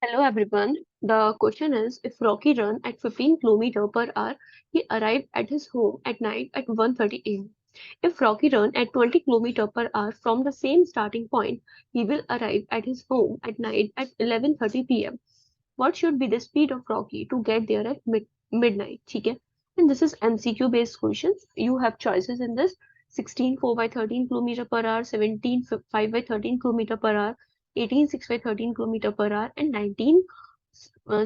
Hello everyone. The question is if Rocky ran at 15 km per hour, he arrived at his home at night at 1:30 a.m. If Rocky ran at 20 km per hour from the same starting point, he will arrive at his home at night at 11:30 p.m. What should be the speed of Rocky to get there at midnight? ठीक है? And this is MCQ based questions. You have choices in this: 16 4 by 13 km per hour, 17 5 by 13 km per hour, 18 6 by 13 km per hour, and 19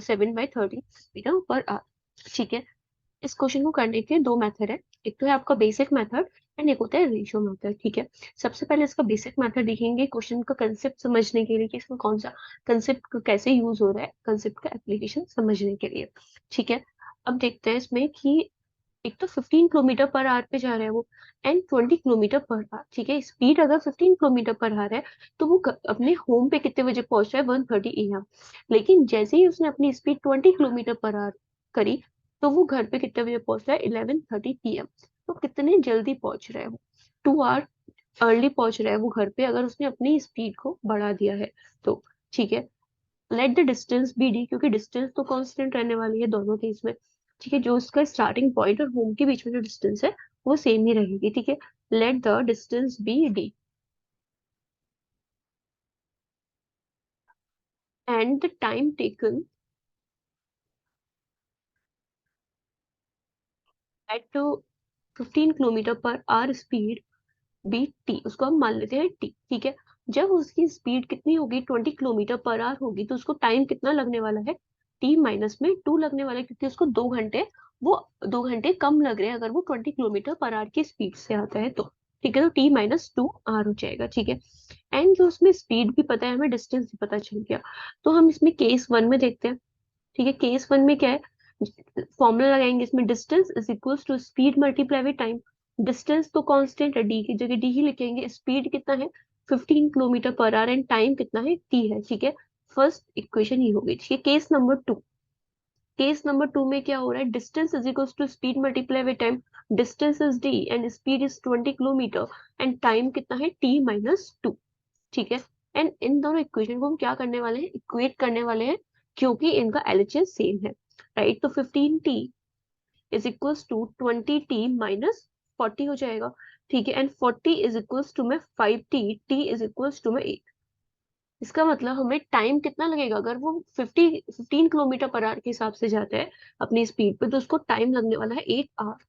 7 by 13 metre per hour. ठीक है? इस question को करने के दो method है। एक तो है आपका बेसिक मेथड एंड एक होता है रेशियो मेथड। ठीक है? सबसे पहले इसका बेसिक मेथड देखेंगे क्वेश्चन का कंसेप्ट समझने के लिए कि इसमें कौन सा कंसेप्ट कैसे यूज हो रहा है, कंसेप्ट का एप्लीकेशन समझने के लिए। ठीक है? अब देखते हैं इसमें कि एक तो 15 किलोमीटर पर आवर पे जा रहा है वो एंड 20 किलोमीटर पर आवर। ठीक है? स्पीड अगर 15 किलोमीटर पर आवर है तो वो अपने होम पे कितने बजे पहुंच रहा है? 1:30 AM। लेकिन जैसे ही उसने अपनी स्पीड 20 किलोमीटर पर आवर करी तो वो घर पे कितने बजे पहुंच रहा है? 11:30 PM। तो कितने जल्दी पहुंच रहा है वो? 2 आवर अर्ली पहुंच रहा है वो घर पे, अगर उसने अपनी स्पीड को बढ़ा दिया है तो। ठीक है? Let the distance be D, क्योंकि डिस्टेंस तो कांस्टेंट रहने वाली है दोनों केस में। ठीक है? जो उसका स्टार्टिंग पॉइंट और होम के बीच में जो डिस्टेंस है वो सेम ही रहेगी। ठीक है? Let the distance be D and the time taken at 15 kilometre per hour speed be T, उसको हम मान लेते हैं टी। ठीक है? जब उसकी स्पीड कितनी होगी? 20 किलोमीटर पर आवर होगी तो उसको टाइम कितना लगने वाला है? टी माइनस में 2 लगने वाला है, क्योंकि उसको 2 घंटे, वो 2 घंटे कम लग रहे हैं अगर वो 20 किलोमीटर पर आवर की स्पीड से आता है तो। ठीक है? तो T-2 R हो जाएगा। ठीक है? एंड जो उसमें स्पीड भी पता है हमें, डिस्टेंस भी पता चल गया। तो हम इसमें केस वन में देखते हैं। ठीक है? केस वन में क्या है? फॉर्मूला लगाएंगे इसमें, distance is equals to speed multiply with time. Distance तो कांस्टेंट है, डी की जगह डी ही लिखेंगे। स्पीड कितना है? 15 kilometre per our and time कितना है? टी है। ठीक है? फर्स्ट इक्वेशन ही होगी। ठीक है? Case number two. Case number two में क्या हो रहा है? Distance is equals to speed multiply with time. Distance is D and speed is 20 kilometre and time कितना है? T-2। ठीक है? एंड इन दोनों इक्वेशन को हम क्या करने वाले हैं? इक्वेट करने वाले हैं, क्योंकि इनका एलएचएस सेम है। राइट? तो 15T is equals to 20T-40 हो जाएगा। ठीक है? एंड 40 इज इक्वल्स टू में 5T, T is equals to में 8। इसका मतलब हमें टाइम कितना लगेगा? अगर वो 15 किलोमीटर पर आवर के हिसाब से जाता है अपनी स्पीड पे, तो उसको टाइम लगने वाला है 8 आवर।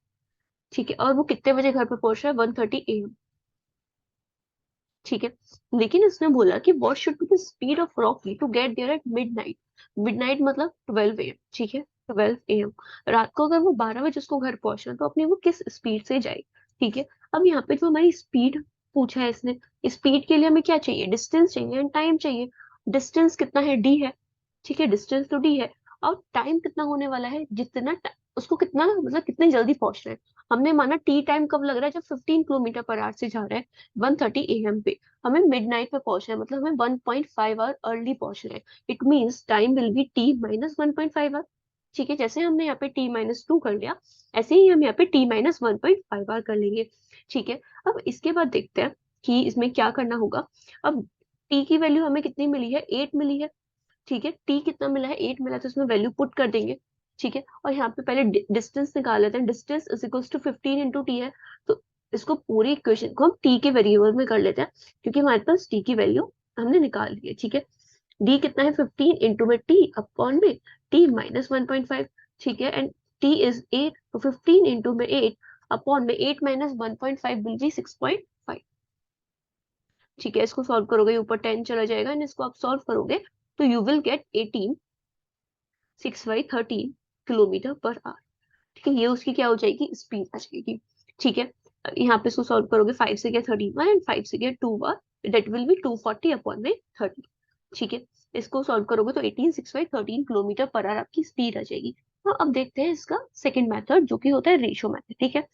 ठीक है? और वो कितने बजे घर पे पहुंच रहा है? 1:30 AM। ठीक है? लेकिन इसने बोला कि what should be the speed of Rocky to get there at midnight. Midnight मतलब 12 AM। ठीक है? 12 AM, रात को अगर वो 12 बजे उसको घर पहुंचना, तो अपने वो किस स्पीड से जाए? ठीक है? अब यहाँ पे जो हमारी स्पीड पूछा है इसने, स्पीड के लिए हमें क्या चाहिए? डिस्टेंस चाहिए एंड टाइम चाहिए। डिस्टेंस कितना है? डी है। ठीक है? डिस्टेंस तो डी है। और टाइम कितना होने वाला है? उसको कितना, मतलब कितने जल्दी पहुंचना है। हमने माना टी टाइम कब लग रहा है? जब 15 किलोमीटर पर आवर से जा रहा है 1:30 AM पे। हमें मिडनाइट पे पहुंचना है, मतलब हमें 1.5 आवर अर्ली पहुंचना है। It means time will be T-1.5 hour. ठीक है? जैसे हमने यहाँ पे T-2 कर लिया, ऐसे ही हम यहाँ पे T-1.5 आवर कर लेंगे। ठीक है? अब इसके बाद देखते हैं कि इसमें क्या करना होगा। अब टी की वैल्यू हमें कितनी मिली है? 8 मिली है। ठीक है? टी कितना मिला है? 8 मिला, तो इसमें वैल्यू पुट कर देंगे। ठीक है? और यहाँ पे पहले डिस्टेंस निकाल लेते हैं। Distance is equals to 15 into T है। तो इसको पूरी इक्वेशन को हम टी के वेरिएबल में कर लेते हैं, क्योंकि हमारे पास टी की वैल्यू हमने निकाल ली है। ठीक है? डी कितना है? 15 इंटू में टी अपॉन में T-1.5। ठीक है? एंड टी इज 8, तो 15 इंटू में 8 अपॉन में 8 माइनस 1.5 विल बी 6.5। ठीक है? इसको सॉल्व करोगे ऊपर 10 चला जाएगा, एंड इसको आप सॉल्व करोगे तो you will get 18 6/13 kilometre per our. ठीक है? ये उसकी क्या हो जाएगी? स्पीड आ जाएगी। ठीक है? यहाँ पे इसको सॉल्व करोगे, 5 से गया 31 एंड 5 से गया 2 बार, दैट विल बी 240 अपॉन में 30। ठीक है? इसको सॉल्व करोगे तो 18 6/13 किलोमीटर पर आवर आपकी स्पीड आ जाएगी। तो अब देखते हैं इसका सेकंड मेथड, जो कि होता है रेशियो मेथड। ठीक है?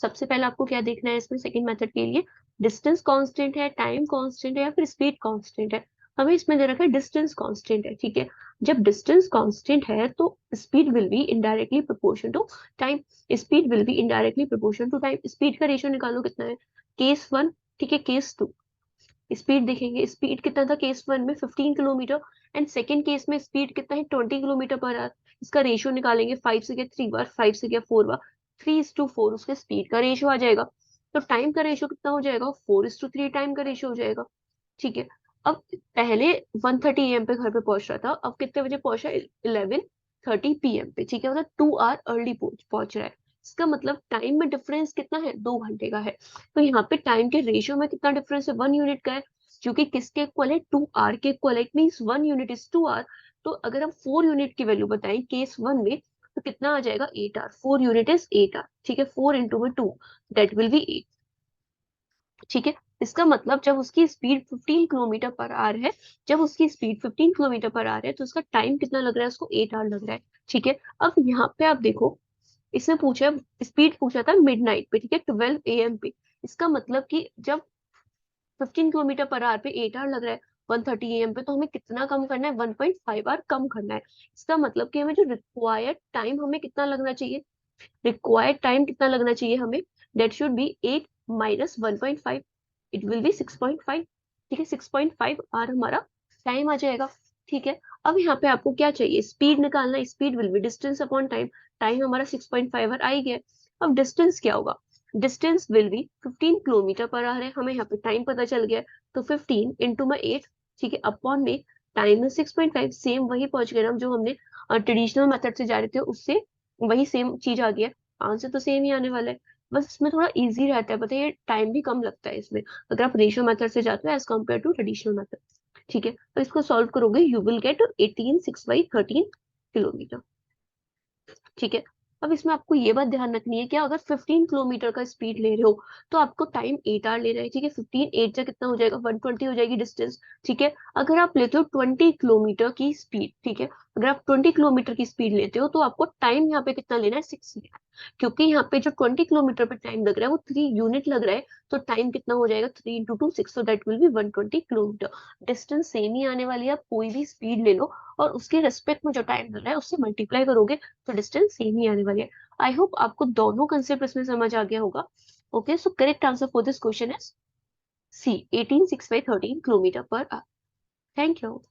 सबसे पहले आपको क्या देखना है इसमें सेकंड मेथड के लिए? डिस्टेंस कांस्टेंट है, टाइम कांस्टेंट है, या फिर स्पीड कांस्टेंट है। हमें इसमें दे रखा है डिस्टेंस कांस्टेंट है। ठीक है? जब डिस्टेंस कांस्टेंट है तो speed will be indirectly proportion to time. Speed will be indirectly proportion to time. Speed का रेशियो निकालो कितना है? Case one. ठीक है? Case two. स्पीड देखेंगे, स्पीड कितना था केस वन में 15 किलोमीटर, एंड सेकेंड केस में स्पीड कितना है 20 किलोमीटर पर आवर। इसका रेशियो निकालेंगे, 5 से गया 3 बार, 5 से गया 4 बार, 3:4 उसके स्पीड का रेशियो आ जाएगा। तो टाइम का रेशियो कितना हो जाएगा, 4:3 टाइम का रेशियो हो जाएगा। ठीक है। अब पहले 1:30 AM पे घर पे पहुंच रहा था, अब कितने बजे पहुंचा, 11:30 PM पे। ठीक है, मतलब 2 आवर अर्ली पहुंच रहा है। इसका मतलब टाइम में डिफरेंस कितना है, 2 घंटे का है। तो यहाँ पे टाइम के रेशियो में कितना डिफरेंस है, 1 यूनिट का है, जो कि किसके इक्वल है, 2 आवर के इक्वल है। It means 1 unit is 2 hour. तो अगर हम 4 यूनिट की वैल्यू बताएं केस वन में, तो कितना आ जाएगा, 8 आवर। 4 unit is 8 our. ठीक है, 4 × 2, दैट विल बी 8। ठीक है। इसका मतलब जब उसकी स्पीड 15 किलोमीटर पर आवर है, जब उसकी स्पीड 15 किलोमीटर पर आवर है, तो उसका टाइम कितना लग रहा है, उसको 8 आवर लग रहा है। ठीक है। अब यहाँ पे आप देखो, इसने पूछा, स्पीड पूछा था मिडनाइट पे, ठीक है, 12 AM पे। इसका मतलब कि जब 15 किलोमीटर पर आवर पे 8 आवर लग रहा है 1:30 AM पे, तो हमें कितना कम करना है, 1.5 आवर कम करना है। इसका मतलब कि हमें जो रिक्वायर्ड टाइम हमें कितना लगना चाहिए, रिक्वायर्ड टाइम कितना लगना चाहिए हमें, that should be 8 minus 1.5, it will be 6.5। ठीक है, 6.5 आवर हमारा टाइम आ जाएगा। ठीक है। अब यहाँ पे आपको क्या चाहिए, स्पीड निकालना है। Speed will B distance upon time. Time हमारा 6.5 आवर आ ही गया है। अब डिस्टेंस क्या होगा, distance will be 15 kilometre per our है, हमें यहाँ पे टाइम पता चल गया है। तो 15 × 8, ठीक है, अपॉन में टाइम में 6.5, सेम वही पहुंच गए हम जो हमने ट्रेडिशनल मेथड से जा रहे थे उससे, वही सेम चीज आ गया। आंसर तो सेम ही आने वाला है। बस इसमें थोड़ा इजी रहता है, पता है, ये टाइम भी कम लगता है इसमें, अगर आप रेशियो मेथड से जाते हो as compare to traditional method. ठीक है, तो इसको सॉल्व करोगे, यू विल गेट 18 6/13 किलोमीटर। ठीक है। अब इसमें आपको ये बात ध्यान रखनी है कि अगर 15 किलोमीटर का स्पीड ले रहे हो, तो आपको टाइम 8 आवर ले रहा है। ठीक है, 15 8 से कितना हो जाएगा, 120 हो जाएगी डिस्टेंस। ठीक है। अगर आप लेते हो 20 किलोमीटर की स्पीड, ठीक है, अगर आप 20 किलोमीटर की स्पीड लेते हो, तो आपको टाइम यहाँ पे कितना लेना है, 6 लेना है। क्योंकि यहाँ पे जो 20 किलोमीटर पे टाइम लग रहा है वो 3 यूनिट लग रहा है। तो टाइम कितना हो जाएगा, 3 × 2 6, तो that will be 120 kilometre. Distance same ही आने वाली है, आप कोई भी स्पीड ले लो और उसके रेस्पेक्ट में जो टाइम लग रहा है उससे मल्टीप्लाई करोगे, तो डिस्टेंस सेम ही आने वाली है। आई होप आपको दोनों कंसेप्ट इसमें समझ आ गया होगा। Okay, so correct answer for this question is C, 18 6/13 kilometre per hour. Thank you.